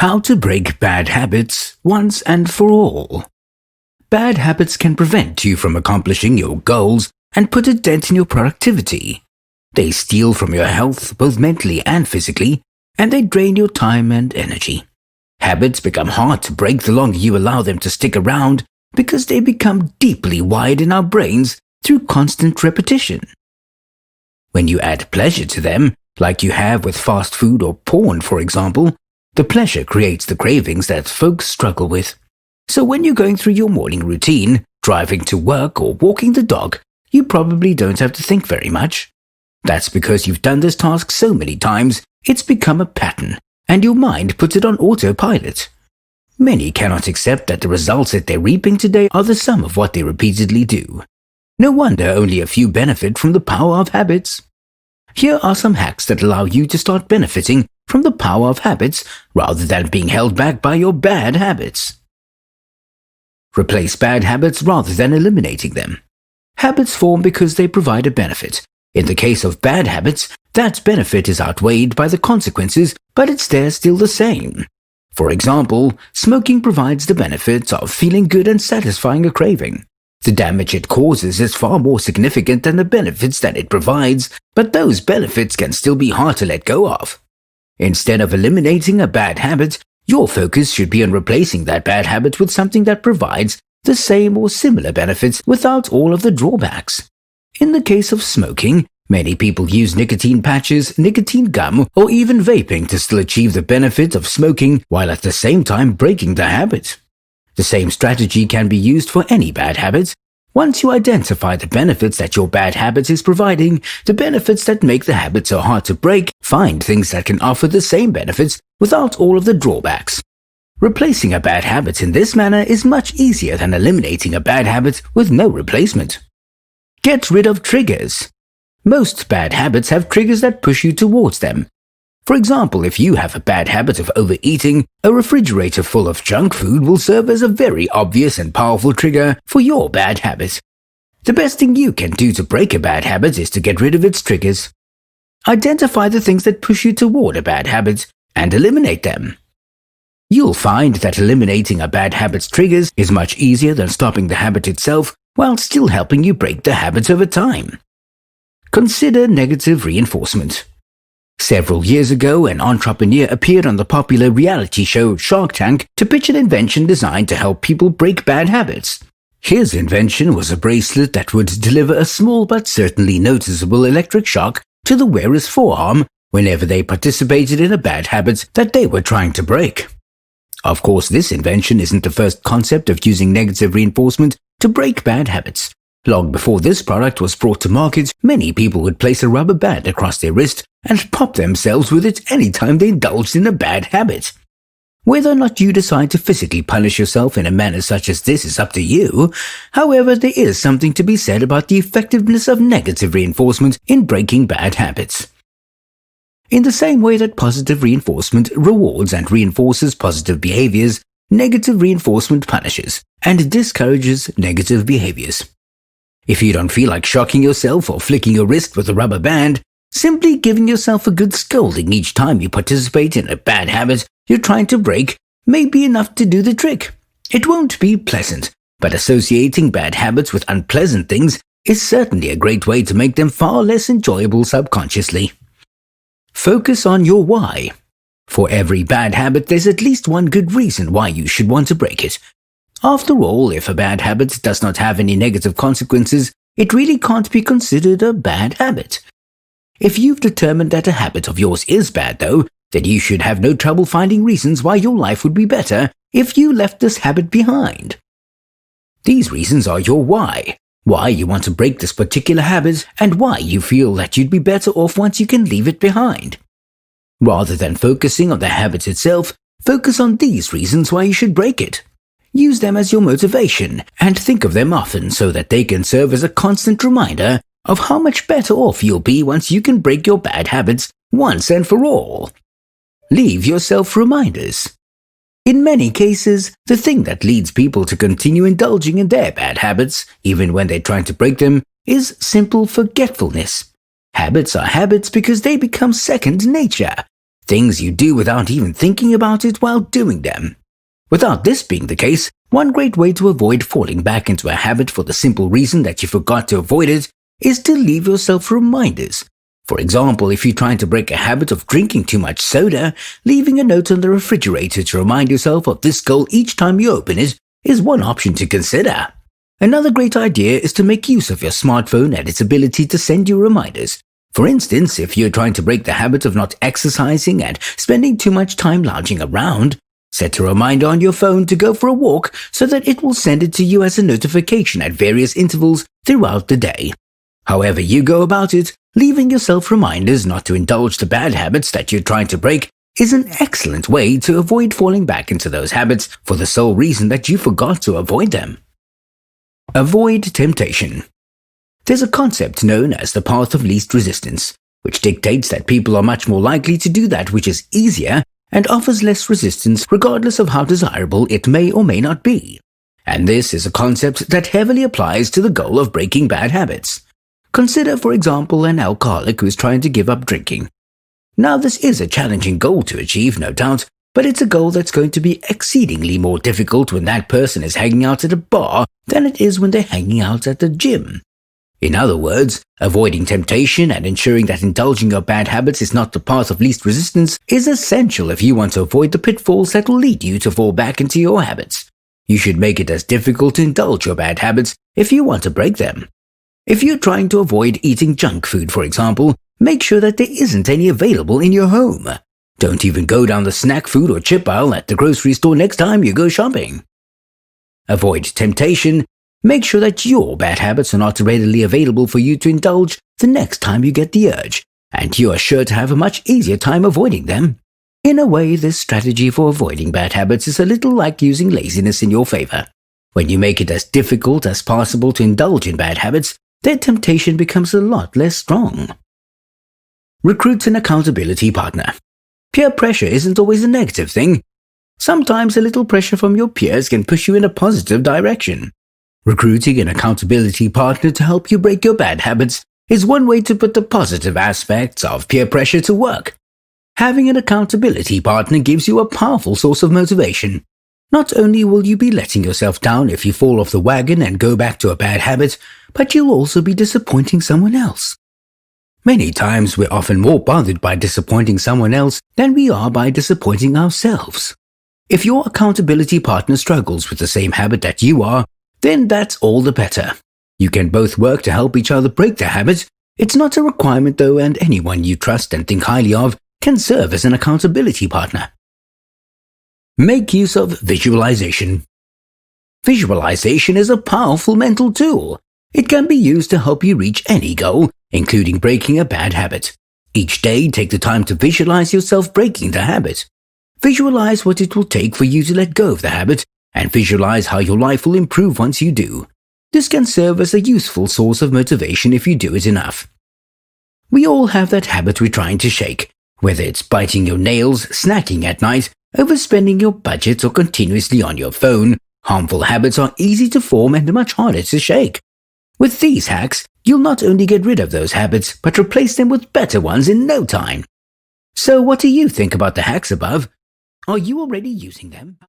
How to break bad habits once and for all. Bad habits can prevent you from accomplishing your goals and put a dent in your productivity. They steal from your health, both mentally and physically, and they drain your time and energy. Habits become hard to break the longer you allow them to stick around because they become deeply wired in our brains through constant repetition. When you add pleasure to them, like you have with fast food or porn, for example, the pleasure creates the cravings that folks struggle with. So when you're going through your morning routine, driving to work or walking the dog, you probably don't have to think very much. That's because you've done this task so many times, it's become a pattern, and your mind puts it on autopilot. Many cannot accept that the results that they're reaping today are the sum of what they repeatedly do. No wonder only a few benefit from the power of habits. Here are some hacks that allow you to start benefiting from the power of habits rather than being held back by your bad habits. Replace bad habits rather than eliminating them. Habits form because they provide a benefit. In the case of bad habits, that benefit is outweighed by the consequences, but it's there still the same. For example, smoking provides the benefit of feeling good and satisfying a craving. The damage it causes is far more significant than the benefits that it provides, but those benefits can still be hard to let go of. Instead of eliminating a bad habit, your focus should be on replacing that bad habit with something that provides the same or similar benefits without all of the drawbacks. In the case of smoking, many people use nicotine patches, nicotine gum, or even vaping to still achieve the benefit of smoking while at the same time breaking the habit. The same strategy can be used for any bad habit. Once you identify the benefits that your bad habit is providing, the benefits that make the habit so hard to break, find things that can offer the same benefits without all of the drawbacks. Replacing a bad habit in this manner is much easier than eliminating a bad habit with no replacement. Get rid of triggers. Most bad habits have triggers that push you towards them. For example, if you have a bad habit of overeating, a refrigerator full of junk food will serve as a very obvious and powerful trigger for your bad habit. The best thing you can do to break a bad habit is to get rid of its triggers. Identify the things that push you toward a bad habit and eliminate them. You'll find that eliminating a bad habit's triggers is much easier than stopping the habit itself while still helping you break the habit over time. Consider negative reinforcement. Several years ago, an entrepreneur appeared on the popular reality show Shark Tank to pitch an invention designed to help people break bad habits. His invention was a bracelet that would deliver a small but certainly noticeable electric shock to the wearer's forearm whenever they participated in a bad habit that they were trying to break. Of course, this invention isn't the first concept of using negative reinforcement to break bad habits. Long before this product was brought to market, many people would place a rubber band across their wrist and pop themselves with it anytime they indulged in a bad habit. Whether or not you decide to physically punish yourself in a manner such as this is up to you. However, there is something to be said about the effectiveness of negative reinforcement in breaking bad habits. In the same way that positive reinforcement rewards and reinforces positive behaviors, negative reinforcement punishes and discourages negative behaviors. If you don't feel like shocking yourself or flicking your wrist with a rubber band, simply giving yourself a good scolding each time you participate in a bad habit you're trying to break may be enough to do the trick. It won't be pleasant, but associating bad habits with unpleasant things is certainly a great way to make them far less enjoyable subconsciously. Focus on your why. For every bad habit, there's at least one good reason why you should want to break it. After all, if a bad habit does not have any negative consequences, it really can't be considered a bad habit. If you've determined that a habit of yours is bad, though, then you should have no trouble finding reasons why your life would be better if you left this habit behind. These reasons are your why you want to break this particular habit, and why you feel that you'd be better off once you can leave it behind. Rather than focusing on the habit itself, focus on these reasons why you should break it. Use them as your motivation and think of them often so that they can serve as a constant reminder of how much better off you'll be once you can break your bad habits once and for all. Leave yourself reminders. In many cases, the thing that leads people to continue indulging in their bad habits, even when they're trying to break them, is simple forgetfulness. Habits are habits because they become second nature. things you do without even thinking about it while doing them. Without this being the case, one great way to avoid falling back into a habit for the simple reason that you forgot to avoid it is to leave yourself reminders. For example, if you're trying to break a habit of drinking too much soda, leaving a note on the refrigerator to remind yourself of this goal each time you open it is one option to consider. Another great idea is to make use of your smartphone and its ability to send you reminders. For instance, if you're trying to break the habit of not exercising and spending too much time lounging around, set a reminder on your phone to go for a walk so that it will send it to you as a notification at various intervals throughout the day. However you go about it, leaving yourself reminders not to indulge the bad habits that you're trying to break is an excellent way to avoid falling back into those habits for the sole reason that you forgot to avoid them. Avoid temptation. There's a concept known as the path of least resistance, which dictates that people are much more likely to do that which is easier and offers less resistance regardless of how desirable it may or may not be. And this is a concept that heavily applies to the goal of breaking bad habits. Consider, for example, an alcoholic who is trying to give up drinking. Now, this is a challenging goal to achieve, no doubt, but it's a goal that's going to be exceedingly more difficult when that person is hanging out at a bar than it is when they're hanging out at the gym. In other words, avoiding temptation and ensuring that indulging your bad habits is not the path of least resistance is essential if you want to avoid the pitfalls that will lead you to fall back into your habits. You should make it as difficult to indulge your bad habits if you want to break them. If you're trying to avoid eating junk food, for example, make sure that there isn't any available in your home. Don't even go down the snack food or chip aisle at the grocery store next time you go shopping. Avoid temptation. Make sure that your bad habits are not readily available for you to indulge the next time you get the urge, and you are sure to have a much easier time avoiding them. In a way, this strategy for avoiding bad habits is a little like using laziness in your favor. When you make it as difficult as possible to indulge in bad habits, their temptation becomes a lot less strong. Recruit an accountability partner. Peer pressure isn't always a negative thing. Sometimes a little pressure from your peers can push you in a positive direction. Recruiting an accountability partner to help you break your bad habits is one way to put the positive aspects of peer pressure to work. Having an accountability partner gives you a powerful source of motivation. Not only will you be letting yourself down if you fall off the wagon and go back to a bad habit, but you'll also be disappointing someone else. Many times we're often more bothered by disappointing someone else than we are by disappointing ourselves. If your accountability partner struggles with the same habit that you are, then that's all the better. You can both work to help each other break the habit. It's not a requirement though, and anyone you trust and think highly of can serve as an accountability partner. Make use of visualization. Visualization is a powerful mental tool. It can be used to help you reach any goal, including breaking a bad habit. Each day, take the time to visualize yourself breaking the habit. Visualize what it will take for you to let go of the habit, and visualize how your life will improve once you do. This can serve as a useful source of motivation if you do it enough. We all have that habit we're trying to shake, whether it's biting your nails, snacking at night, overspending your budget, or continuously on your phone. Harmful habits are easy to form and much harder to shake. With these hacks, you'll not only get rid of those habits, but replace them with better ones in no time. So what do you think about the hacks above? Are you already using them?